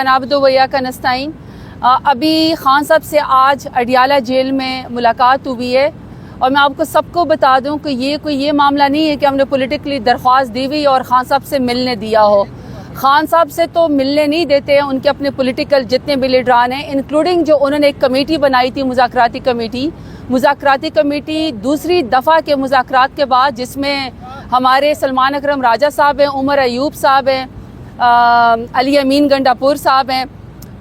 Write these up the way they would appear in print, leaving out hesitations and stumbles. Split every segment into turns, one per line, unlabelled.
नाबदुवैया का नस्ताइन। अभी खान साहब से आज अडियाला जेल में मुलाकात हुई है और मैं आपको सबको बता दूं कि ये मामला नहीं है कि हमने पॉलिटिकली दरख्वास्त दी हुई और खान साहब से मिलने दिया हो। खान साहब से तो मिलने नहीं देते हैं उनके अपने पॉलिटिकल जितने भी लीडरान हैं, इंक्लूडिंग जो उन्होंने एक कमेटी बनाई थी मुज़ाकराती कमेटी दूसरी दफ़ा के मुज़ाकरात के बाद, जिसमें हमारे सलमान अकरम राजा साहब हैं, उमर अयूब साहब हैं, अली अमीन गंडापुर साहब हैं,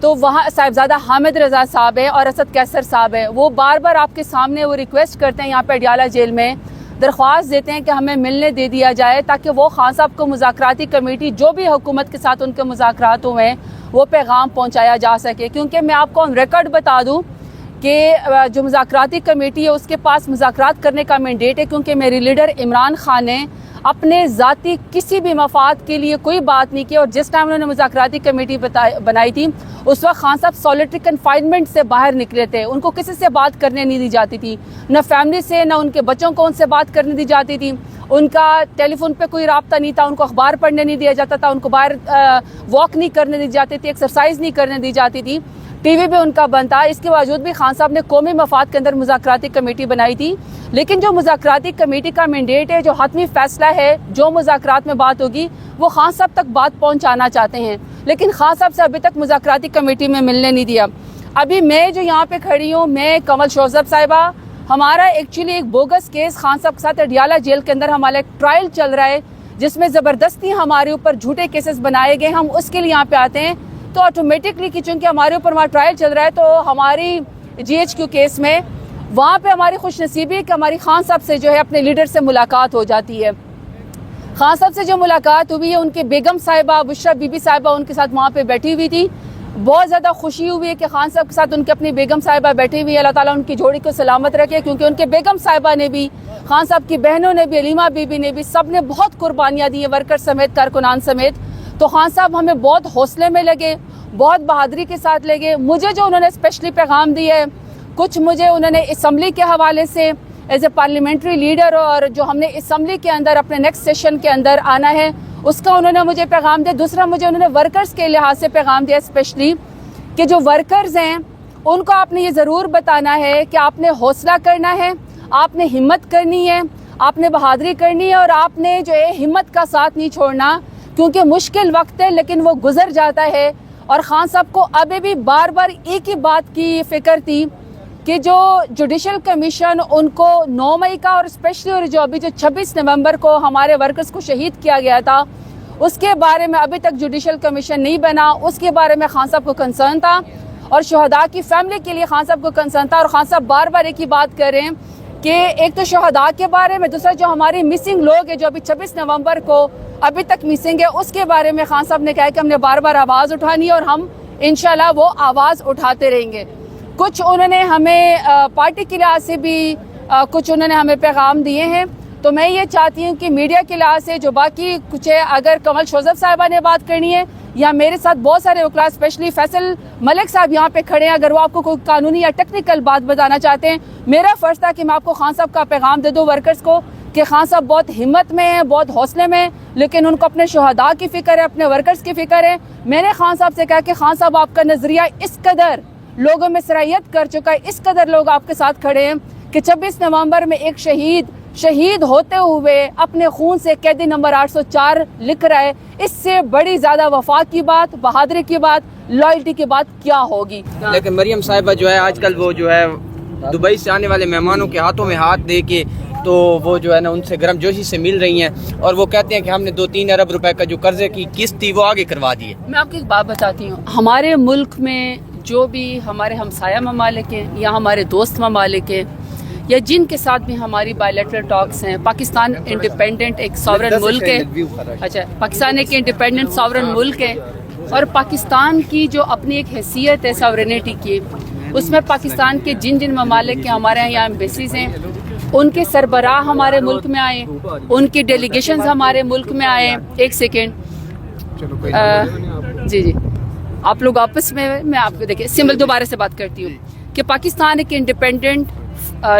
तो वहाँ साहिबजादा हामिद रज़ा साहब हैं और असद कैसर साहब हैं। वो बार बार आपके सामने वो रिक्वेस्ट करते हैं, यहाँ पे अडियाला जेल में दरख्वास्त देते हैं कि हमें मिलने दे दिया जाए ताकि वो खान साहब को मुज़ाकराती कमेटी जो भी हुकूमत के साथ उनके मुज़ाकरात हुए हैं वो पैगाम पहुँचाया जा सके। क्योंकि मैं आपको ऑन रिकॉर्ड बता दूँ कि जो मुज़ाकराती कमेटी है उसके पास मुज़ाकरात करने का मैंडेट है, क्योंकि मेरे लीडर इमरान खान ने अपने ज़ाती किसी भी मफाद के लिए कोई बात नहीं की। और जिस टाइम उन्होंने मुज़ाकराती कमेटी बनाई थी उस वक्त खान साहब सॉलिटरी कन्फाइनमेंट से बाहर निकले थे, उनको किसी से बात करने नहीं दी जाती थी, न फैमिली से न उनके बच्चों को उनसे बात करने दी जाती थी, उनका टेलीफोन पे कोई राब्ता नहीं था, उनको अखबार पढ़ने नहीं दिया जाता था, उनको बाहर वॉक नहीं करने दी जाती थी, एक्सरसाइज नहीं करने दी जाती थी, टीवी पे उनका बंद था। इसके बावजूद भी खान साहब ने कौमी मफाद के अंदर मुज़ाकराती कमेटी बनाई थी। लेकिन जो मुज़ाकराती कमेटी का मैंडेट है, जो हतमी फैसला है, जो मुज़ाकरात में बात होगी वो खान साहब तक बात पहुंचाना चाहते हैं, लेकिन खान साहब से अभी तक मुज़ाकराती कमेटी में मिलने नहीं दिया। अभी मैं जो यहाँ पे खड़ी हूँ, मैं कमल शोज़ब साहिबा, हमारा एक्चुअली एक बोगस केस खान साहब के साथ अडियाला जेल के अंदर हमारा एक ट्रायल चल रहा है, जिसमें ज़बरदस्ती हमारे ऊपर झूठे केसेस बनाए गए। हम उसके लिए यहाँ पे आते हैं तो ऑटोमेटिकली कि चूँकि हमारे ऊपर वहाँ ट्रायल चल रहा है तो हमारी GHQ केस में वहाँ पे हमारी खुशनसीबी है कि हमारी खान साहब से जो है अपने लीडर से मुलाकात हो जाती है। खान साहब से जो मुलाकात हुई है, उनके बेगम साहिबा बुशरा बीबी साहिबा उनके साथ वहाँ पे बैठी हुई थी। बहुत ज़्यादा खुशी हुई है कि खान साहब के साथ उनके अपनी बेगम साहिबा बैठी हुई है। अल्लाह ताला उनकी जोड़ी को सलामत रखे, क्योंकि उनके बेगम साहिबा ने भी, खान साहब की बहनों ने भी, अलीमा बीबी ने भी, सब ने बहुत कुर्बानियाँ दी हैं, वर्कर समेत, कारकुनान समेत। तो खान साहब हमें बहुत हौसले में लगे, बहुत बहादुरी के साथ लगे। मुझे जो उन्होंने स्पेशली पैगाम दिया है, कुछ मुझे उन्होंने असम्बली के हवाले से एज ए पार्लियामेंट्री लीडर, और जो हमने असम्बली के अंदर अपने नेक्स्ट सेशन के अंदर आना है उसका उन्होंने मुझे पैगाम दिया। दूसरा मुझे उन्होंने वर्कर्स के लिहाज से पैगाम दिया, स्पेशली कि जो वर्कर्स हैं उनको आपने ये ज़रूर बताना है कि आपने हौसला करना है, आपने हिम्मत करनी है, आपने बहादुरी करनी है, और आपने जो है हिम्मत का साथ नहीं छोड़ना, क्योंकि मुश्किल वक्त है लेकिन वो गुजर जाता है। और खान साहब को अभी भी बार बार एक ही बात की फिक्र थी कि जो जुडिशल कमीशन उनको 9 मई का, और स्पेशली और जो अभी जो 26 नवंबर को हमारे वर्कर्स को शहीद किया गया था, उसके बारे में अभी तक जुडिशल कमीशन नहीं बना। उसके बारे में खान साहब को कंसर्न था और शहदा की फैमिली के लिए खान साहब को कंसर्न था। और खान साहब बार बार एक ही बात कर रहे हैं कि एक तो शहदा के बारे में, दूसरा जो हमारे मिसिंग लोग हैं जो अभी 26 नवंबर को अभी तक मिसिंग है, उसके बारे में खान साहब ने कहा कि हमने बार बार आवाज़ उठानी है और हम इंशाल्लाह वो आवाज़ उठाते रहेंगे। कुछ उन्होंने हमें पार्टी के लिहाज से भी कुछ उन्होंने हमें पैगाम दिए हैं। तो मैं ये चाहती हूँ कि मीडिया के लिहाज से जो बाकी कुछ है, अगर कमल शोज़ब साहिबा ने बात करनी है या मेरे साथ बहुत सारे वकला, स्पेशली फैसल मलिक साहब यहाँ पे खड़े हैं, अगर वो आपको कोई कानूनी या टेक्निकल बात बताना चाहते हैं, मेरा फ़र्ज़ था कि मैं आपको खान साहब का पैगाम दे दूँ वर्कर्स को कि खान साहब बहुत हिम्मत में हैं, बहुत हौसले में हैं, लेकिन उनको अपने शहदा की फ़िक्र है, अपने वर्कर्स की फ़िक्र है। मैंने खान साहब से कहा कि खान साहब आपका नज़रिया इस कदर लोगों में सराहियत कर चुका है, इस कदर लोग आपके साथ खड़े हैं कि 26 नवंबर में एक शहीद होते हुए अपने खून से कैदी नंबर 804 लिख रहा है। इससे बड़ी ज़्यादा वफा की बात, बहादुरी की बात, लॉयल्टी की बात क्या होगी।
लेकिन मरियम साहिबा जो है आजकल वो जो है दुबई से आने वाले मेहमानों के हाथों में हाथ दे के, तो वो जो है ना उनसे गर्मजोशी से मिल रही हैं और वो कहते हैं कि हमने 2-3 अरब रुपए का जो कर्जे की किस्त थी वो आगे करवा दी है।
मैं आपको एक बात बताती हूँ, हमारे मुल्क में जो भी हमारे हमसाया ममालिक हैं या हमारे दोस्त ममालिक हैं या जिनके साथ भी हमारी बायलैटरल टॉक्स हैं, पाकिस्तान इंडिपेंडेंट एक सॉवरन मुल्क है। अच्छा, पाकिस्तान एक इंडिपेंडेंट सॉवरन मुल्क है और पाकिस्तान की जो अपनी एक हैसियत है सॉवरेनिटी की, उसमें पाकिस्तान के जिन जिन ममालिक के हमारे यहाँ एम्बेसीज हैं उनके सरबराह हमारे मुल्क में आए, उनकी डेलीगेशंस हमारे मुल्क में आए। एक सेकेंड, जी आप लोग आपस में, मैं आपको देखिए सिंबल दोबारा से बात करती हूँ कि पाकिस्तान एक इंडिपेंडेंट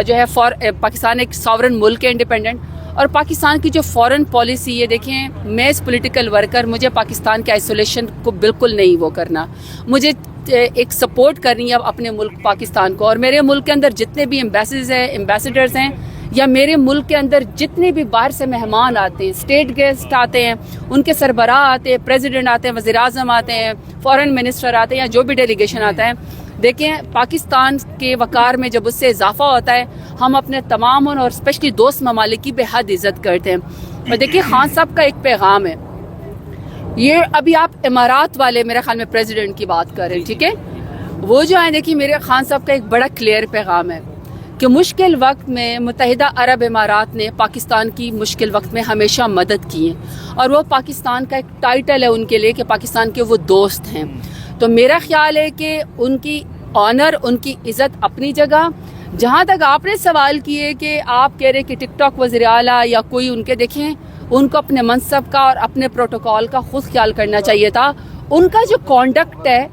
जो है पाकिस्तान एक सॉवरन मुल्क है, इंडिपेंडेंट, اور پاکستان کی جو فورن پالیسی ہے، دیکھیں میں اس پولیٹیکل ورکر، مجھے پاکستان کے آئسولیشن کو بالکل نہیں وہ کرنا، مجھے ایک سپورٹ کرنی ہے اپنے ملک پاکستان کو. اور میرے ملک کے اندر جتنے بھی ایمبیسیڈرز ہیں یا میرے ملک کے اندر جتنے بھی باہر سے مہمان آتے ہیں، اسٹیٹ گیسٹ آتے ہیں، ان کے سربراہ آتے ہیں، پریزیڈنٹ آتے ہیں، وزیر اعظم آتے ہیں، فورن منسٹر آتے ہیں، یا جو بھی ڈیلیگیشن آتا ہے، دیکھیں پاکستان کے وقار میں جب اس سے اضافہ ہوتا ہے ہم اپنے تمام اور اسپیشلی دوست ممالک کی بے حد عزت کرتے ہیں. اور دیکھیے خان صاحب کا ایک پیغام ہے، یہ ابھی آپ امارات والے میرے خیال میں پریزیڈنٹ کی بات کر رہے ہیں، ٹھیک ہے، وہ جو ہے دیکھیے میرے خان صاحب کا ایک بڑا کلیئر پیغام ہے کہ مشکل وقت میں متحدہ عرب امارات نے پاکستان کی مشکل وقت میں ہمیشہ مدد کی ہے، اور وہ پاکستان کا ایک ٹائٹل ہے ان کے لیے کہ پاکستان کے وہ دوست ہیں. تو میرا خیال ہے کہ ان کی آنر، ان کی عزت اپنی جگہ. جہاں تک آپ نے سوال کیے کہ آپ کہہ رہے کہ ٹک ٹاک وزیر اعلیٰ یا کوئی ان کے، دیکھیں ان کو اپنے منصب کا اور اپنے پروٹوکول کا خود خیال کرنا چاہیے تھا. ان کا جو کانڈکٹ ہے،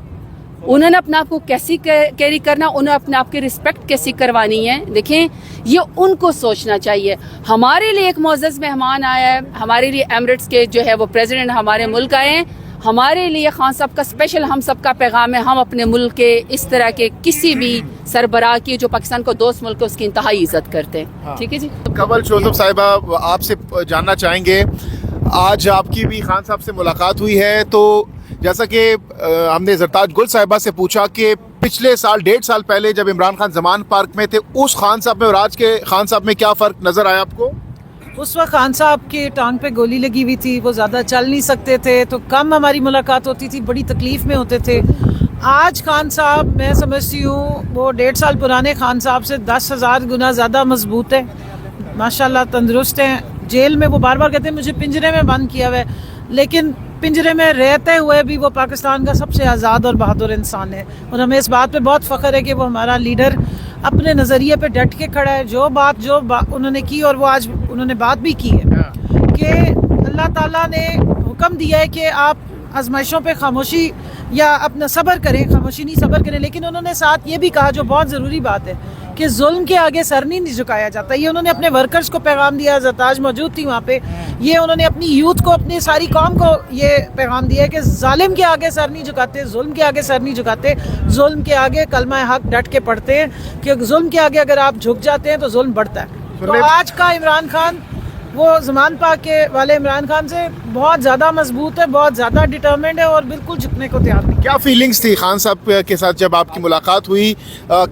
انہوں نے اپنے آپ کو کیسی کیری کرنا، انہیں اپنے آپ کی رسپیکٹ کیسی کروانی ہے، دیکھیں یہ ان کو سوچنا چاہیے. ہمارے لیے ایک معزز مہمان آیا ہے، ہمارے لیے ایمریٹس کے جو ہے وہ پریزیڈنٹ ہمارے ملک آئے ہیں. ہمارے لیے خان صاحب کا اسپیشل ہم سب کا پیغام ہے، ہم اپنے ملک کے اس طرح کے کسی بھی سربراہ کی جو پاکستان کو دوست ملک ہے اس کی انتہائی عزت کرتے ہیں. ٹھیک ہے جی.
قبل شوزب صاحبہ آپ سے جاننا چاہیں گے، آج آپ کی بھی خان صاحب سے ملاقات ہوئی ہے، تو جیسا کہ ہم نے زرتاج گل صاحبہ سے پوچھا کہ پچھلے سال 1.5 سال پہلے جب عمران خان زمان پارک میں تھے، اس خان صاحب میں اور آج کے خان صاحب میں کیا فرق نظر آیا آپ کو؟
اس وقت خان صاحب کے ٹانگ پہ گولی لگی ہوئی تھی، وہ زیادہ چل نہیں سکتے تھے، تو کم ہماری ملاقات ہوتی تھی، بڑی تکلیف میں ہوتے تھے. آج خان صاحب میں سمجھتی ہوں وہ 1.5 سال پرانے خان صاحب سے 10,000 گنا زیادہ مضبوط ہے، ماشاءاللہ تندرست ہیں. جیل میں وہ بار بار کہتے ہیں مجھے پنجرے میں بند کیا ہوا ہے، لیکن پنجرے میں رہتے ہوئے بھی وہ پاکستان کا سب سے آزاد اور بہادر انسان ہے. اور ہمیں اس بات پہ بہت فخر ہے کہ وہ ہمارا لیڈر اپنے نظریے پہ ڈٹ کے کھڑا ہے. جو بات انہوں نے کی، اور وہ آج انہوں نے بات بھی کی ہے کہ اللہ تعالیٰ نے حکم دیا ہے کہ آپ آزمائشوں پہ خاموشی یا اپنا صبر کریں، خاموشی نہیں صبر کریں. لیکن انہوں نے ساتھ یہ بھی کہا جو بہت ضروری بات ہے کہ ظلم کے آگے سر نہیں جھکایا جاتا. یہ انہوں نے اپنے ورکرز کو پیغام دیا، زرتاج موجود تھی وہاں پہ، یہ انہوں نے اپنی یوتھ کو، اپنی ساری قوم کو یہ پیغام دیا کہ ظالم کے آگے سر نہیں جھکاتے، ظلم کے آگے سر نہیں جھکاتے، ظلم کے آگے کلمہ حق ڈٹ کے پڑھتے ہیں کہ ظلم کے آگے اگر آپ جھک جاتے ہیں تو ظلم بڑھتا ہے. تو آج کا عمران خان وہ زمان پاک کے والے عمران خان سے بہت زیادہ مضبوط ہے، بہت زیادہ ڈٹرمنڈ ہے اور بالکل جھکنے کو تیار نہیں.
کیا فیلنگز تھی خان صاحب کے ساتھ جب آپ کی ملاقات ہوئی؟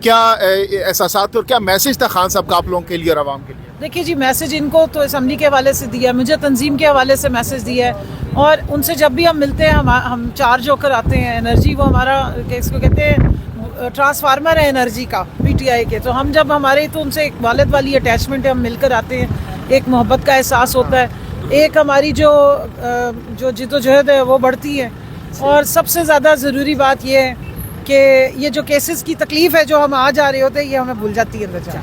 کیا احساسات تھے اور کیا میسج تھا خان صاحب کا آپ لوگوں کے لیے اور عوام کے لیے؟
دیکھیے جی، میسج ان کو تو اسمبلی کے حوالے سے دیا ہے، مجھے تنظیم کے حوالے سے میسج دیا ہے، اور ان سے جب بھی ہم ملتے ہیں ہم چارج ہو کر آتے ہیں. انرجی وہ ہمارا اس کو کہتے ہیں ٹرانسفارمر ہے انرجی کا، پی ٹی آئی کے. تو ہم جب ہمارے تو ان سے ایک والد والی اٹیچمنٹ ہے، ہم مل کر آتے ہیں، ایک محبت کا احساس ہوتا ہے، ایک ہماری جو جد و جہد ہے وہ بڑھتی ہے. اور سب سے زیادہ ضروری بات یہ ہے کہ یہ جو کیسز کی تکلیف ہے جو ہم آ جا رہے ہوتے ہیں، یہ ہمیں بھول جاتی ہے اندر جا.